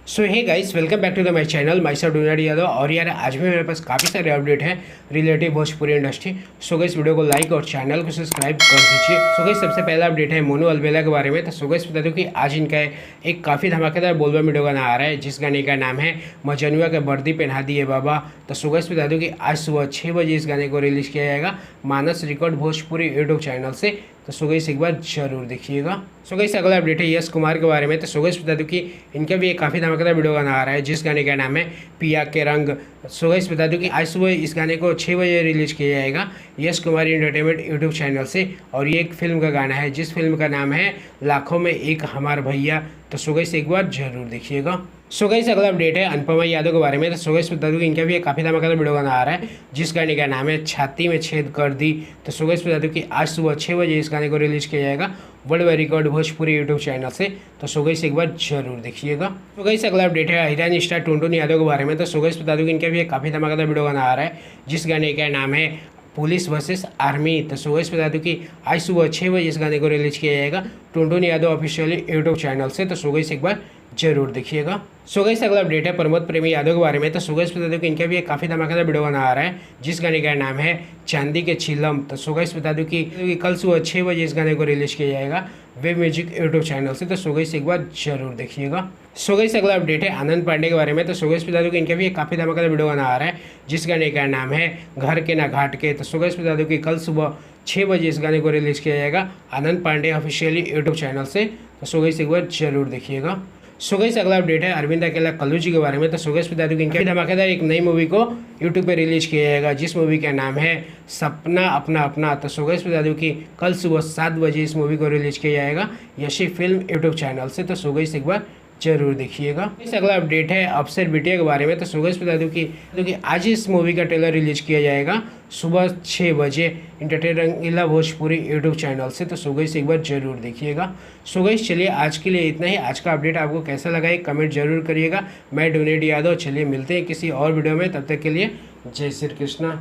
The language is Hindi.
So hey guys, welcome back to the my channel. Myself Donald Yadav. और यार आज भी मेरे पास काफ़ी सारे अपडेट हैं relative Bhojpuri industry. So guys video को लाइक और चैनल को सब्सक्राइब कर दीजिए। सो गाइस सबसे पहला अपडेट है मोनू अलबेला के बारे में। तो सो गाइस बता दूं कि आज इनका एक काफ़ी धमाकेदार बोलबम वीडियो गाना आ रहा है, जिस गाने का नाम है मजनुआ के वर्दी पहना दिए बाबा। तो सो गाइस बता दूं कि आज सुबह 6 बजे इस गाने को रिलीज़ किया जाएगा मानस रिकॉर्ड भोजपुरी यूट्यूब चैनल से। तो सो गाइस एक बार जरूर देखिएगा। सो गाइस अगला अपडेट है यश कुमार के बारे में। तो सो गाइस बता दूं कि इनका भी एक काफ़ी धमाकेदार वीडियो गाना आ रहा है, जिस गाने का नाम है पिया के रंग। सो गाइस बता दूं कि आज सुबह इस गाने को 6 बजे रिलीज किया जाएगा Yash Kumar entertainment YouTube channel से। और ये एक फिल्म का गाना है, जिस फिल्म का नाम है लाखों में एक हमार भैया। तो सो गाइस एक बार जरूर देखिएगा। सो गाइस अगला अपडेट है अनुपमा यादव के बारे में। तो सो गाइस बता दूं कि इनका भी एक काफ़ी धमाकेदार वीडियो गाना आ रहा है, जिस गाने का नाम है छाती में छेद कर दी। तो सो गाइस बता दूं कि आज सुबह 6 बजे इस गाने को रिलीज किया जाएगा world wide record Bhojpuri YouTube channel से। तो सो गाइस एक बार जरूर देखिएगा। तो गाइस अगला अपडेट है हिरानी स्टार टुनटुन यादव के बारे में। तो सो गाइस बता दूं कि इनका भी एक काफ़ी धमाकेदार वीडियो गाना आ रहा है, जिस गाने का नाम है पुलिस वर्सेस आर्मी। तो सो गाइस बता दूं कि आज सुबह 6 बजे इस गाने को रिलीज किया जाएगा Tuntun Yadav officially YouTube channel से। तो सो गाइस एक बार जरूर देखिएगा। सो गाइस अगला अपडेट है प्रमोद प्रेमी यादव के बारे में। तो सो गाइस बता दूं कि इनका भी एक काफ़ी धमाकेदार वीडियो गाना आ रहा है, जिस गाने का नाम है चांदी के चिलम। तो सो गाइस बता दूं कि कल सुबह 6 बजे इस गाने को रिलीज किया जाएगा वेब म्यूजिक यूट्यूब चैनल से। तो सो गाइस एक बार जरूर देखिएगा। सो गाइस अगला अपडेट है आनंद पांडे के बारे में। तो सो गाइस बता दूं कि इनका भी एक काफ़ी धमाकेदार वीडियो गाना आ रहा है, जिस गाने का नाम है घर के ना घाट के। तो सो गाइस बता दूं कि कल सुबह 6 बजे इस गाने को रिलीज किया जाएगा आनंद पांडे ऑफिशियली यूट्यूब चैनल से। तो सो गाइस एक बार जरूर देखिएगा। सो गाइस अगला अपडेट है अरविंद अकेला कल्लू जी के बारे में। तो सो गाइस बता दूं कि इनका धमाकेदार एक नई मूवी को यूट्यूब पे रिलीज किया जाएगा, जिस मूवी का नाम है सपना अपना अपना। तो सो गाइस बता दूं कि कल सुबह 7 बजे इस मूवी को रिलीज किया जाएगा यशी फिल्म यूट्यूब चैनल से। तो सो गाइस एक बार जरूर देखिएगा। इस अगला अपडेट है अफसर बिटिया के बारे में। तो सो गाइस बता दूं कि आज इस मूवी का ट्रेलर रिलीज किया जाएगा सुबह 6 बजे एंटरटेन रंगीला भोजपुरी यूट्यूब चैनल से। तो सो गाइस एक बार जरूर देखिएगा। सो गाइस चलिए आज के लिए इतना ही। आज का अपडेट आपको कैसा लगा एक कमेंट जरूर करिएगा। मैं डोनेट यादव। चलिए मिलते हैं किसी और वीडियो में, तब तक के लिए जय श्री कृष्णा।